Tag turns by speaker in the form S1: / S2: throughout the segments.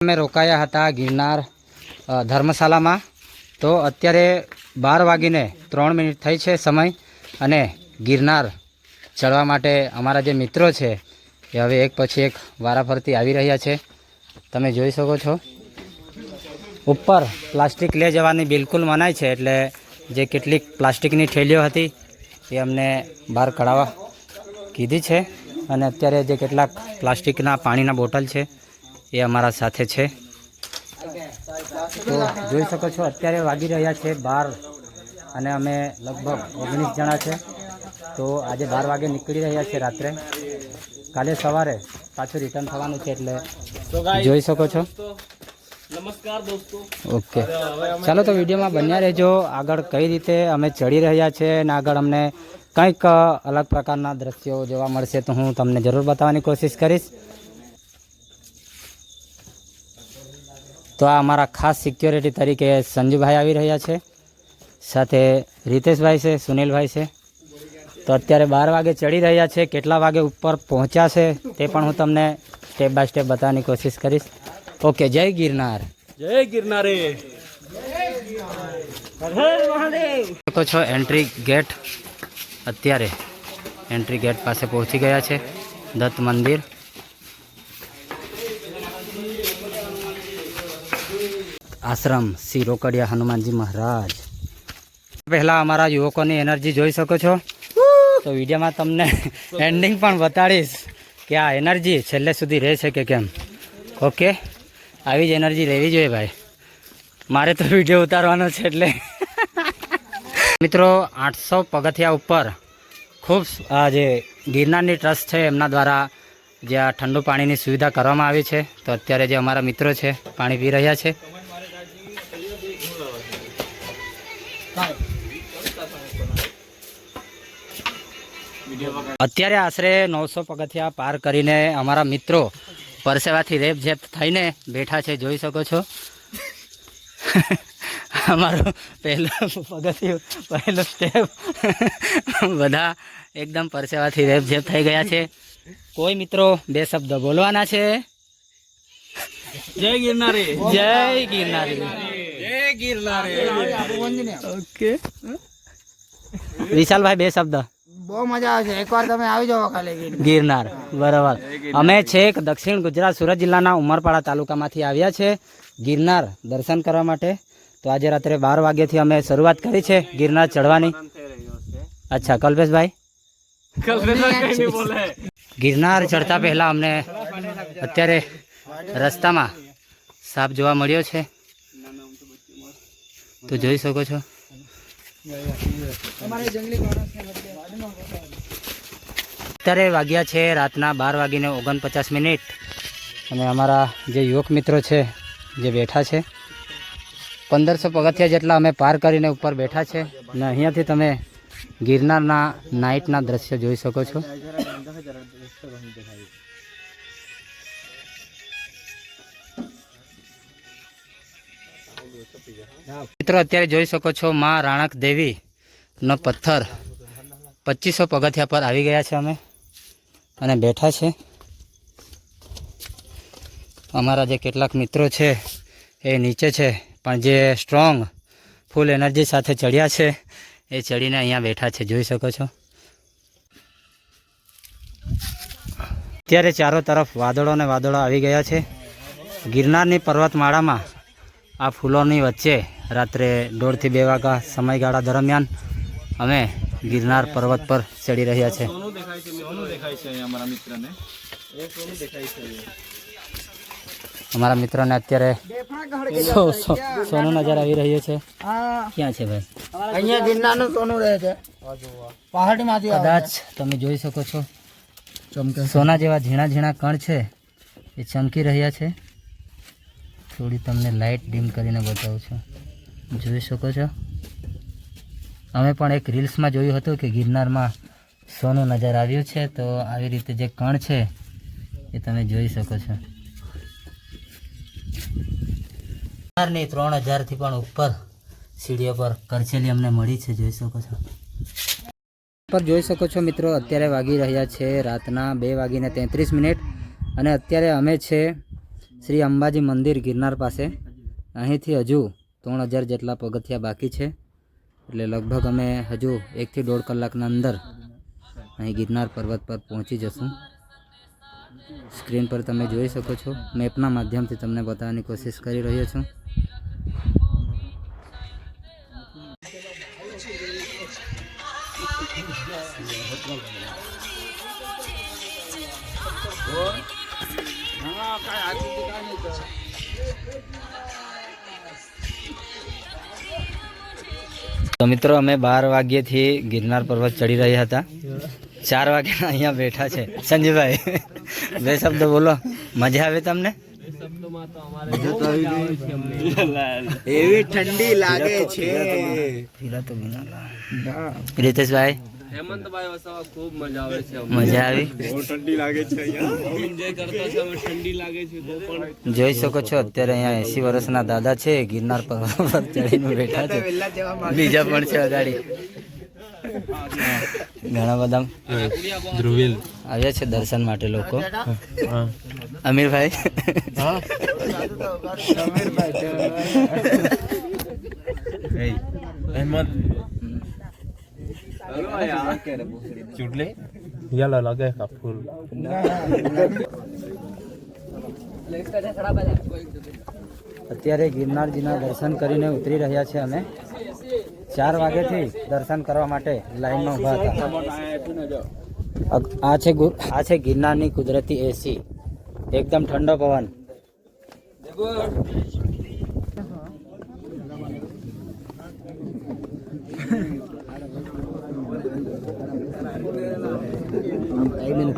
S1: અમે રોકાયા હતા ગિરનાર ધર્મશાલામાં. તો અત્યારે 12:03 થઈ છે સમય, અને ગિરનાર ચડવા માટે અમારા જે મિત્રો છે એ હવે એક પછી એક વારાફરતી આવી રહ્યા છે. તમે જોઈ શકો છો ઉપર પ્લાસ્ટિક લઈ જવાની બિલકુલ મનાઈ છે, એટલે જે કેટલીક પ્લાસ્ટિકની થેલીઓ હતી એ અમને બહાર કાઢવા કીધી છે. અને અત્યારે જે કેટલાક પ્લાસ્ટિકના પાણીના બોટલ છે એ અમારા સાથે છે. તો જોઈ શકો છો અત્યારે વાગી રહ્યા છે 12 અને અમે લગભગ 19 જણા છે. તો આજે 12 વાગે નીકળી રહ્યા છે રાત્રે. કાલે સવારે પાછું રિટર્ન થવાનું છે, એટલે જોઈ શકો છો.
S2: નમસ્કાર દોસ્તો.
S1: ઓકે, ચાલો તો વિડીયોમાં બન્યા રહેજો. આગળ કઈ રીતે અમે ચડી રહ્યા છે અને આગળ અમને કંઈક અલગ પ્રકારના દ્રશ્યો જોવા મળશે તો હું તમને જરૂર બતાવવાની કોશિશ કરીશ. તો આ અમારા ખાસ સિક્યોરિટી તરીકે સંજુભાઈ આવી રહ્યા છે, સાથે રીતેશભાઈ છે, સુનિલભાઈ છે. તો અત્યારે 12 વાગે ચડી રહ્યા છે. કેટલા વાગે ઉપર પહોંચ્યા છે તે પણ હું તમને સ્ટેપ બાય સ્ટેપ બતાવવાની કોશિશ કરીશ. ઓકે, જય ગિરનાર.
S2: જય ગિરનારે.
S1: દેખો છો એન્ટ્રી ગેટ. અત્યારે એન્ટ્રી ગેટ પાસે પહોંચી ગયા છે. દત્ત મંદિર. આશ્રમ શ્રી રોકડિયા હનુમાનજી મહારાજ. પહેલાં અમારા યુવકોની એનર્જી જોઈ શકો છો. તો વિડીયોમાં તમને એન્ડિંગ પણ બતાડીશ કે આ એનર્જી છેલ્લે સુધી રહે છે કે કેમ. ઓકે, આવી જ એનર્જી રહેવી જોઈએ ભાઈ. મારે તો વિડીયો ઉતારવાનો છે એટલે મિત્રો 800 પગથિયા ઉપર ખૂબ જે ગિરનારની ટ્રસ્ટ છે એમના દ્વારા જે આ ઠંડુ પાણીની સુવિધા કરવામાં આવી છે. તો અત્યારે જે અમારા મિત્રો છે પાણી પી રહ્યા છે. અત્યારે આશરે 900 પગથિયા પાર કરીને અમારા મિત્રો પરસેવાથી રેપઝેપ થઈને બેઠા છે, જોઈ શકો છો. અમારું પહેલું પગથિયું, પહેલું સ્ટેપ. બધા એકદમ પરસેવાથી રેપઝેપ થઈ ગયા છે. કોઈ મિત્રો 2 શબ્દ બોલવાના છે?
S2: જય ગિરનારે.
S1: જય ગિરનારે.
S2: જય ગિરનારે.
S1: ઓકે વિશાલભાઈ 2 શબ્દ.
S3: બહુ મજા આવે છે, એકવાર તમે આવી જાઓ ખાલી
S1: ગિરનાર. બરાબર. અમે છેક દક્ષિણ ગુજરાત સુરત જિલ્લાના ઉમરપાડા તાલુકામાંથી આવ્યા છે ગિરનાર દર્શન કરવા માટે. તો આજે રાત્રે 12 વાગ્યાથી અમે શરૂઆત કરી છે ગિરનાર ચડવાની. અચ્છા, કલ્પેશભાઈ. ગિરનાર ચડતા પહેલાં અમને અત્યારે રસ્તામાં સાપ જોવા મળ્યો છે, તો જોઈ શકો છો. અત્યારે વાગ્યા છે રાતના 12:49 અને અમારા જે યુવક મિત્રો છે જે બેઠા છે 1500 પગથિયા જેટલા અમે પાર કરીને ઉપર બેઠા છે. અને અહીંયાથી તમે ગિરનારના નાઇટના દ્રશ્યો જોઈ શકો છો. મિત્રો અત્યારે જોઈ શકો છો માં રાણક દેવીનો પથ્થર 2500 પગથિયા પર આવી ગયા છે અમે અને બેઠા છે. અમારા જે કેટલાક મિત્રો છે એ નીચે છે, પણ જે સ્ટ્રોંગ ફૂલ એનર્જી સાથે ચડ્યા છે એ ચડીને અહીંયા બેઠા છે, જોઈ શકો છો. અત્યારે ચારો તરફ વાદળો ને વાદળો આવી ગયા છે. ગિરનારની પર્વતમાળામાં આ ફૂલોની વચ્ચે રાત્રે 1:30 થી 2 વાગ્યા સમયગાળા દરમિયાન અમે ગિરનાર પર્વત પર ચડી રહ્યા છે. અમારા મિત્રોને અત્યારે સોનું નજર આવી રહ્યું છે. ક્યાં છે ભાઈ?
S3: અહીંયા ગિરનારનું સોનું રહે છે, પહાડીમાંથી
S1: કદાચ તમે જોઈ શકો છો સોના જેવા ઝીણા ઝીણા કણ છે એ ચમકી રહ્યા છે. થોડી તમને લાઇટ ડીમ કરીને બતાવું છું, જોઈ શકો છો. અમે પણ એક રીલ્સમાં જોયું હતું કે ગિરનારમાં સોનું નજર આવ્યું છે. તો આવી રીતે જે કણ છે એ તમે જોઈ શકો છો. ગિરનારની 3000થી પણ ઉપર સીડીઓ પર કરચેલી અમને મળી છે, જોઈ શકો છો. પર જોઈ શકો છો મિત્રો અત્યારે વાગી રહ્યા છે રાતના 2:33 અને અત્યારે અમે છે શ્રી અંબાજી મંદિર ગિરનાર પાસે. અહીંથી હજુ 3000 જેટલા પગથિયા બાકી છે, એટલે લગભગ અમે હજુ 1 થી 1.5 કલાકના અંદર અહીં ગિરનાર પર્વત પર પહોંચી જશું. સ્ક્રીન પર તમે જોઈ શકો છો, મેપના માધ્યમથી તમને બતાવવાની કોશિશ કરી રહ્યો છું. તો મિત્રો અમે 12 વાગ્યેથી ગિરનાર પર્વત ચડી રહ્યા હતા. 4 વાગ્યાના અહીંયા બેઠા છે. સંજીવભાઈ, 2 શબ્દ બોલો. મજા આવે તમને?
S3: એવી ઠંડી લાગે છે.
S1: રીતેશભાઈ,
S2: હેમંતભાઈ વસાવા ખૂબ મજા આવે છે.
S1: મજા આવી?
S2: ઠંડી લાગે છે અહીંયા. એન્જોય કરતા છે અમે. ઠંડી લાગે છે તો પણ
S1: જોઈ શકો છો અત્યારે અહીંયા 80 વર્ષના દાદા છે, ગિરનાર પર્વત પર ચડીને બેઠા છે. બીજા પણ છે અગાડી. ઘણા બધા
S2: ધ્રુવીલ
S1: આવ્યા છે દર્શન માટે લોકો. અમીરભાઈ,
S2: હેમંત ચૂટલે યાલા લાગે કા ફૂલ.
S1: અત્યારે ગિરનારજીના દર્શન કરીને ઉતરી રહ્યા છે અમે. 4 વાગ્યાથી દર્શન કરવા માટે લાઈનમાં ઊભા હતા. આ છે ગિરનારની કુદરતી એસી, એકદમ ઠંડો પવન.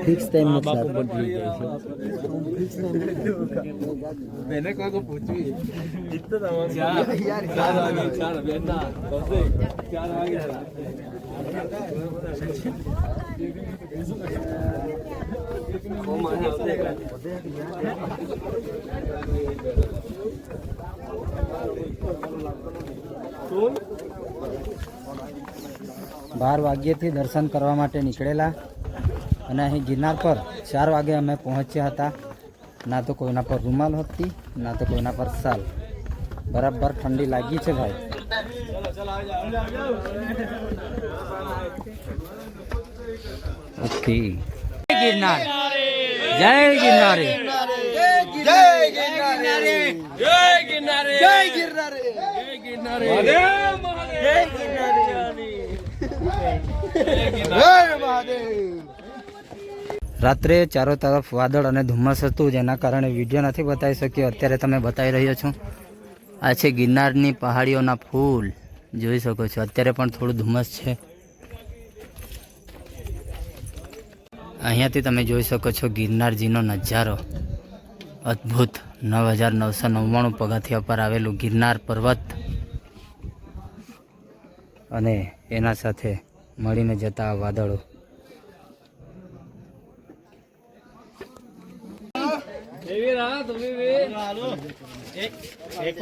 S1: ફિક્સ ટાઈમ
S2: मैंने कहा को पूछी इतना चार बेटा 4 वागे ओ माने होते सुन
S1: 12 વાગ્યેથી દર્શન કરવા માટે નીકળેલા અને અહીં ગિરનાર પર 4 વાગે અમે પહોંચ્યા હતા. ના તો કોઈના પર રૂમાલ હતી, ના તો કોઈના પર શાલ. બરાબર ઠંડી લાગી છે ભાઈ. ઓકે, ગિરનાર, જય ગિરનારી,
S3: જય ગિરનારી, જય ગિરનારી, જય ગિરનારી, જય ગિરનારી, જય ગિરનારી.
S1: રાત્રે ચારો તરફ વાદળ અને ધુમ્મસ હતું, જેના કારણે વિડીયો નથી બતાવી શક્યો. અત્યારે તમે બતાવી રહ્યો છું. આ છે ગિરનારની પહાડીઓના ફૂલ, જોઈ શકો છો. અત્યારે પણ થોડું ધુમ્મસ છે. અહીંયાથી તમે જોઈ શકો છો ગિરનારજીનો નજારો. અદ્ભુત 9999 પગથિયા પર આવેલું ગિરનાર પર્વત અને એના સાથે મળીને જતા વાદળો.
S2: એવી રાહ તમે બે એક